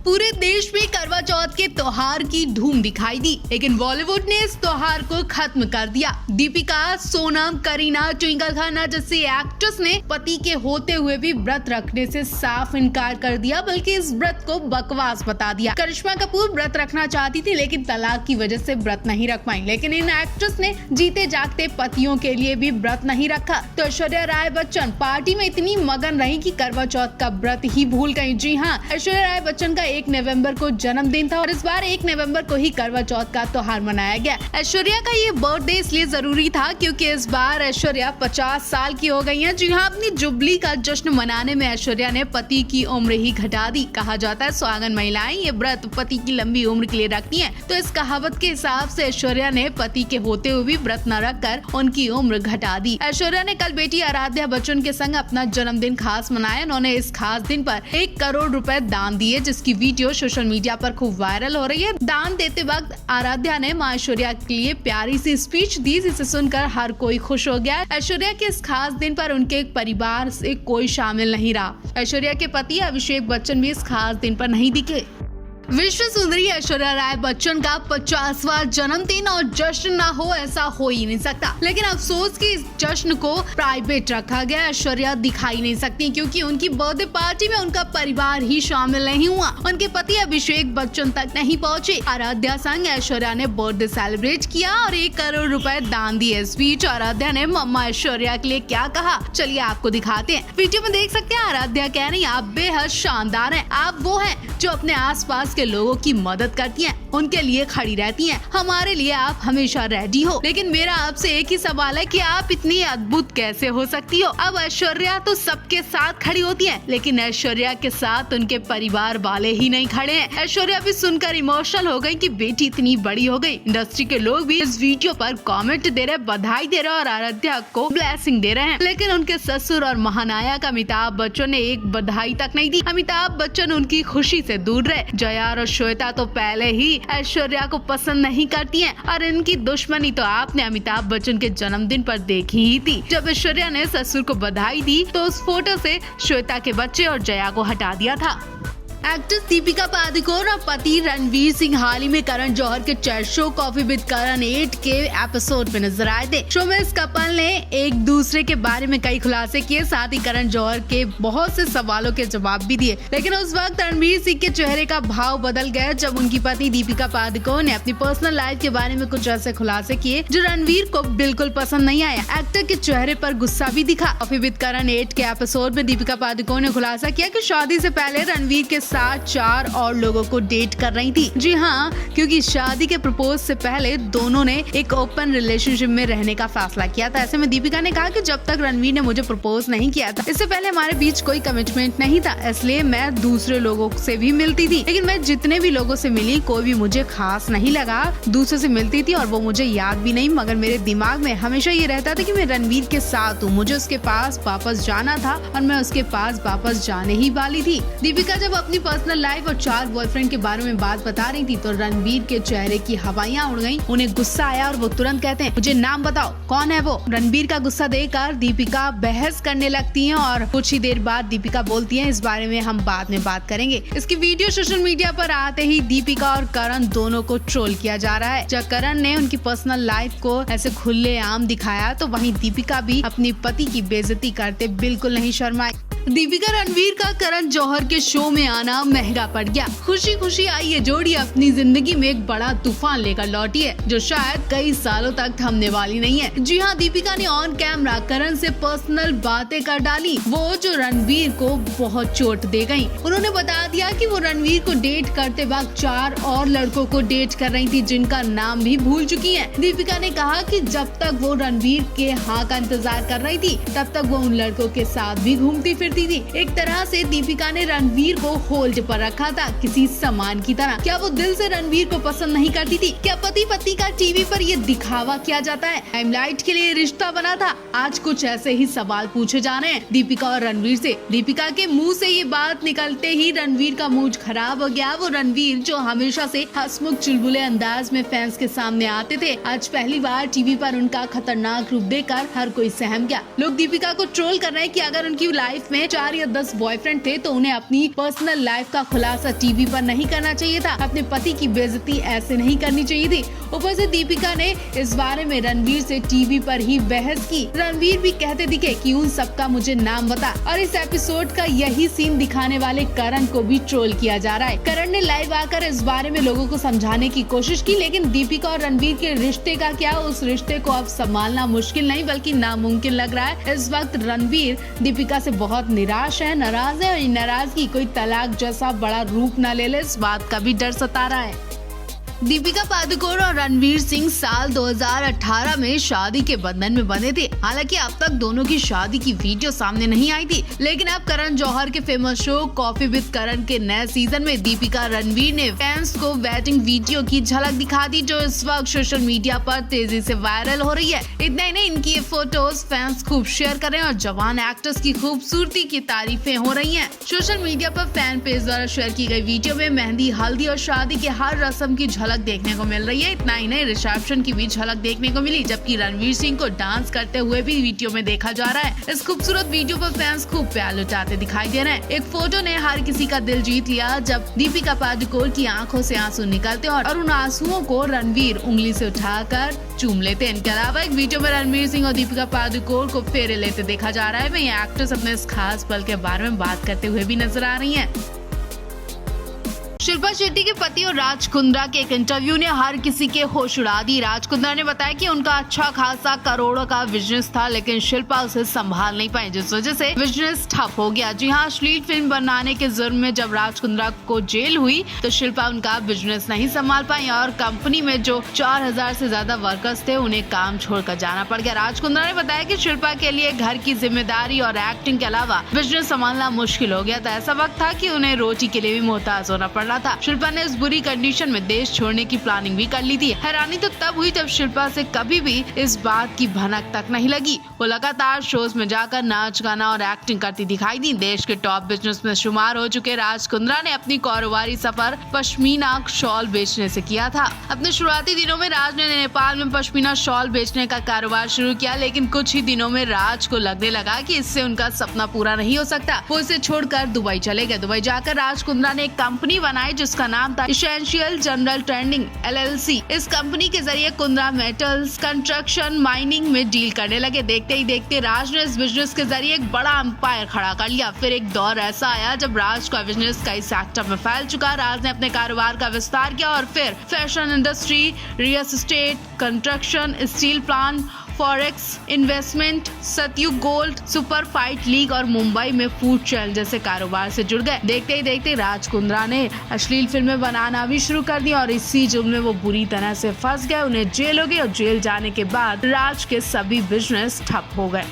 पूरे देश में करवा चौथ के त्योहार की धूम दिखाई दी, लेकिन बॉलीवुड ने इस त्योहार को खत्म कर दिया। दीपिका, सोनम, करीना, ट्विंकल खन्ना जैसी एक्ट्रेस ने पति के होते हुए भी व्रत रखने से साफ इनकार कर दिया, बल्कि इस व्रत को बकवास बता दिया। करिश्मा कपूर व्रत रखना चाहती थी, लेकिन तलाक की वजह से व्रत नहीं रख पाई, लेकिन इन एक्ट्रेस ने जीते जागते पतियों के लिए भी व्रत नहीं रखा। तो ऐश्वर्या राय बच्चन पार्टी में इतनी मगन रही कि करवा चौथ का व्रत ही भूल गई। जी हाँ, ऐश्वर्या राय बच्चन का 1 नवंबर को जन्मदिन था और इस बार 1 नवंबर को ही करवा चौथ का त्योहार मनाया गया। ऐश्वर्या का ये बर्थडे इसलिए जरूरी था क्योंकि इस बार ऐश्वर्या 50 साल की हो गई हैं। जी हाँ, अपनी जुबली का जश्न मनाने में ऐश्वर्या ने पति की उम्र ही घटा दी। कहा जाता है सुहागन महिलाएं ये व्रत पति की लंबी उम्र के लिए रखती हैं, तो इस कहावत के हिसाब से ऐश्वर्या ने पति के होते हुए भी व्रत न रखकर उनकी उम्र घटा दी। ऐश्वर्या ने कल बेटी आराध्या बच्चन के संग अपना जन्मदिन खास मनाया। उन्होंने इस खास दिन पर 1 करोड़ रुपए दान दिए, जिसकी वीडियो सोशल मीडिया पर खूब वायरल हो रही है। दान देते वक्त आराध्या ने मां ऐश्वर्या के लिए प्यारी सी स्पीच दी, जिसे सुनकर हर कोई खुश हो गया। ऐश्वर्या के इस खास दिन पर उनके परिवार से कोई शामिल नहीं रहा। ऐश्वर्या के पति अभिषेक बच्चन भी इस खास दिन पर नहीं दिखे। विश्व सुंदरी ऐश्वर्या राय बच्चन का 50वां जन्मदिन और जश्न ना हो, ऐसा हो ही नहीं सकता। लेकिन अफसोस कि इस जश्न को प्राइवेट रखा गया। ऐश्वर्या दिखाई नहीं सकती क्योंकि उनकी बर्थडे पार्टी में उनका परिवार ही शामिल नहीं हुआ। उनके पति अभिषेक बच्चन तक नहीं पहुंचे। आराध्या संग ऐश्वर्या ने बर्थडे सेलिब्रेट किया और 1 करोड़ रुपए दान दिए। इस बीच आराध्या ने मम्मा ऐश्वर्या के लिए क्या कहा, चलिए आपको दिखाते हैं। वीडियो में देख सकते हैं आराध्या कह रही, आप बेहद शानदार हैं। आप वो हैं जो अपने आसपास के लोगों की मदद करती हैं, उनके लिए खड़ी रहती हैं। हमारे लिए आप हमेशा रेडी हो। लेकिन मेरा आपसे एक ही सवाल है कि आप इतनी अद्भुत कैसे हो सकती हो। अब ऐश्वर्या तो सबके साथ खड़ी होती है, लेकिन ऐश्वर्या के साथ उनके परिवार वाले ही नहीं खड़े हैं। ऐश्वर्या भी सुनकर इमोशनल हो गई कि बेटी इतनी बड़ी हो गई। इंडस्ट्री के लोग भी इस वीडियो पर कमेंट दे रहे, बधाई दे रहे और आराध्या को ब्लेसिंग दे रहे हैं, लेकिन उनके ससुर और महानायक अमिताभ बच्चन ने एक बधाई तक नहीं दी। अमिताभ बच्चन उनकी खुशी से दूर रहे। जया और श्वेता तो पहले ही ऐश्वर्या को पसंद नहीं करती हैं और इनकी दुश्मनी तो आपने अमिताभ बच्चन के जन्मदिन पर देखी ही थी। जब ऐश्वर्या ने ससुर को बधाई दी तो उस फोटो से श्वेता के बच्चे और जया को हटा दिया था। एक्ट्रेस दीपिका पादुकोण और पति रणवीर सिंह हाल ही में करण जौहर के चैट शो कॉफी विद करण 8 के एपिसोड में नजर आए थे। शो में इस कपल ने एक दूसरे के बारे में कई खुलासे किए, साथ ही करण जौहर के बहुत से सवालों के जवाब भी दिए। लेकिन उस वक्त रणवीर सिंह के चेहरे का भाव बदल गया जब उनकी पत्नी दीपिका पादुकोण ने अपनी पर्सनल लाइफ के बारे में कुछ ऐसे खुलासे किए जो रणवीर को बिल्कुल पसंद नहीं आया। एक्टर के चेहरे पर गुस्सा भी दिखा। कॉफी विद करण 8 के एपिसोड में दीपिका पादुकोण ने खुलासा किया कि शादी से पहले रणवीर के साथ 4 और लोगों को डेट कर रही थी। जी हाँ, क्योंकि शादी के प्रपोज से पहले दोनों ने एक ओपन रिलेशनशिप में रहने का फैसला किया था। ऐसे में दीपिका ने कहा कि जब तक रणवीर ने मुझे प्रपोज नहीं किया था, इससे पहले हमारे बीच कोई कमिटमेंट नहीं था, इसलिए मैं दूसरे लोगों से भी मिलती थी। लेकिन मैं जितने भी लोगों से मिली कोई भी मुझे खास नहीं लगा। दूसरों से मिलती थी और वो मुझे याद भी नहीं, मगर मेरे दिमाग में हमेशा ये रहता था कि मैं रणवीर के साथ हूँ। मुझे उसके पास वापस जाना था और मैं उसके पास वापस जाने ही वाली थी। दीपिका जब अपनी पर्सनल लाइफ और 4 बॉयफ्रेंड के बारे में बात बता रही थी तो रणवीर के चेहरे की हवाइयां उड़ गईं। उन्हें गुस्सा आया और वो तुरंत कहते हैं, मुझे नाम बताओ, कौन है वो। रणवीर का गुस्सा देखकर दीपिका बहस करने लगती हैं और कुछ ही देर बाद दीपिका बोलती हैं, इस बारे में हम बाद में बात करेंगे। इसकी वीडियो सोशल मीडिया पर आते ही दीपिका और करण दोनों को ट्रोल किया जा रहा है। जब करण ने उनकी पर्सनल लाइफ को ऐसे खुलेआम दिखाया तो वहीं दीपिका भी अपनी पति की बेइज्जती करते बिल्कुल नहीं शर्माई। दीपिका रणवीर का करण जौहर के शो में आना महंगा पड़ गया। खुशी खुशी आई ये जोड़ी अपनी जिंदगी में एक बड़ा तूफान लेकर लौटी है, जो शायद कई सालों तक थमने वाली नहीं है। जी हाँ, दीपिका ने ऑन कैमरा करण से पर्सनल बातें कर डाली, वो जो रणवीर को बहुत चोट दे गयी। उन्होंने बता दिया कि वो रणवीर को डेट करते वक्त 4 और लड़कों को डेट कर रही थी, जिनका नाम भी भूल चुकी है। दीपिका ने कहा कि जब तक वो रणवीर के हाँ का इंतजार कर रही थी, तब तक वो उन लड़कों के साथ भी घूमती फिरती थी। एक तरह से दीपिका ने रणवीर को होल्ड पर रखा था, किसी सामान की तरह। क्या वो दिल से रणवीर को पसंद नहीं करती थी? क्या पति पत्नी का टीवी पर ये दिखावा किया जाता है? लाइमलाइट के लिए रिश्ता बना था? आज कुछ ऐसे ही सवाल पूछे जा रहे हैं दीपिका और रणवीर से। दीपिका के मुंह से ये बात निकलते ही रणवीर का मूड खराब हो गया। वो रणवीर जो हमेशा से हंसमुख चुलबुले अंदाज में फैंस के सामने आते थे, आज पहली बार टीवी पर उनका खतरनाक रूप देखकर हर कोई सहम गया। लोग दीपिका को ट्रोल कर रहे हैं कि अगर उनकी लाइफ में में 4 या 10 बॉयफ्रेंड थे तो उन्हें अपनी पर्सनल लाइफ का खुलासा टीवी पर नहीं करना चाहिए था। अपने पति की बेइज्जती ऐसे नहीं करनी चाहिए थी। ऊपर से दीपिका ने इस बारे में रणवीर से टीवी पर ही बहस की। रणवीर भी कहते दिखे कि उन सबका मुझे नाम बता। और इस एपिसोड का यही सीन दिखाने वाले करण को भी ट्रोल किया जा रहा है। करण ने लाइव आकर इस बारे में लोगों को समझाने की कोशिश की, लेकिन दीपिका और रणवीर के रिश्ते का क्या, उस रिश्ते को अब संभालना मुश्किल नहीं बल्कि नामुमकिन लग रहा है। इस वक्त रणवीर दीपिका से बहुत निराश है, नाराज है, और नाराजगी कोई तलाक जैसा बड़ा रूप न ले ले, इस बात का भी डर सता रहा है। दीपिका पादुकोण और रणवीर सिंह साल 2018 में शादी के बंधन में बंधे थे। हालांकि अब तक दोनों की शादी की वीडियो सामने नहीं आई थी, लेकिन अब करण जौहर के फेमस शो कॉफी विद करण के नए सीजन में दीपिका रणवीर ने फैंस को वेडिंग वीडियो की झलक दिखा दी, जो इस वक्त सोशल मीडिया पर तेजी से वायरल हो रही है। इतना ही नहीं, इनकी ये फोटोज फैंस खूब शेयर कर रहे हैं और जवान एक्ट्रेस की खूबसूरती की तारीफें हो रही है। सोशल मीडिया पर फैन पेज द्वारा शेयर की गई वीडियो में मेहंदी, हल्दी और शादी के हर रस्म की झलक देखने को मिल रही है। इतना ही नहीं, रिसेप्शन की भी झलक देखने को मिली, जबकि रणवीर सिंह को डांस करते हुए भी वीडियो में देखा जा रहा है। इस खूबसूरत वीडियो पर फैंस खूब प्यार लुटाते दिखाई दे रहे हैं। एक फोटो ने हर किसी का दिल जीत लिया, जब दीपिका पादुकोण की आंखों से आंसू निकलते और उन आंसुओं को रणवीर उंगली से उठाकर चूम लेते हैं। इनके अलावा एक वीडियो में रणवीर सिंह और दीपिका पादुकोण को फेरे लेते देखा जा रहा है। वहीं एक्ट्रेस अपने इस खास पल के बारे में बात करते हुए भी नजर आ रही है। शिल्पा शेट्टी के पति और राज कुंद्रा के एक इंटरव्यू ने हर किसी के होश उड़ा दी। राज कुंद्रा ने बताया कि उनका अच्छा खासा करोड़ों का बिजनेस था, लेकिन शिल्पा उसे संभाल नहीं पाई, जिस वजह से बिजनेस ठप हो गया। जी हाँ, अश्लील फिल्म बनाने के जुर्म में जब राज कुंद्रा को जेल हुई तो शिल्पा उनका बिजनेस नहीं संभाल पाई और कंपनी में जो 4000 से ज्यादा वर्कर्स थे उन्हें काम छोड़कर जाना पड़ गया। राज कुंद्रा ने बताया कि शिल्पा के लिए घर की जिम्मेदारी और एक्टिंग के अलावा बिजनेस संभालना मुश्किल हो गया था। ऐसा वक्त था कि उन्हें रोटी के लिए भी मोहताज होना पड़ रहा था। शिल्पा ने इस बुरी कंडीशन में देश छोड़ने की प्लानिंग भी कर ली थी। हैरानी तो तब हुई जब शिल्पा से कभी भी इस बात की भनक तक नहीं लगी। वो लगातार शोज में जाकर नाच, गाना और एक्टिंग करती दिखाई दी। देश के टॉप बिजनेस में शुमार हो चुके राज कुंद्रा ने अपनी कारोबारी सफर पश्मीना शॉल बेचने से किया था। अपने शुरुआती दिनों में राज ने नेपाल में पश्मीना शॉल बेचने का कारोबार शुरू किया, लेकिन कुछ ही दिनों में राज को लगने लगा कि इससे उनका सपना पूरा नहीं हो सकता। वो इसे छोड़कर दुबई चले गए। दुबई जाकर राज कुंद्रा ने एक कंपनी बनाई जिसका नाम था एसेंशियल जनरल ट्रेडिंग LLC। इस कंपनी के जरिए कुंद्रा मेटल्स, कंस्ट्रक्शन, माइनिंग में डील करने लगे। देखते ही देखते राज ने इस बिजनेस के जरिए एक बड़ा एम्पायर खड़ा कर लिया। फिर एक दौर ऐसा आया जब राज का बिजनेस कई सेक्टर में फैल चुका। राज ने अपने कारोबार का विस्तार किया और फिर fashion industry, real estate, construction, steel plant, forex investment, सतयुग गोल्ड, सुपर फाइट लीग और मुंबई में फूड चैन जैसे कारोबार से जुड़ गए। देखते ही देखते राज कुंद्रा ने अश्लील फिल्में बनाना भी शुरू कर दी और इसी जुर्म में वो बुरी तरह से फंस गए। उन्हें जेल हो गई और जेल जाने के बाद राज के सभी बिजनेस ठप हो गए।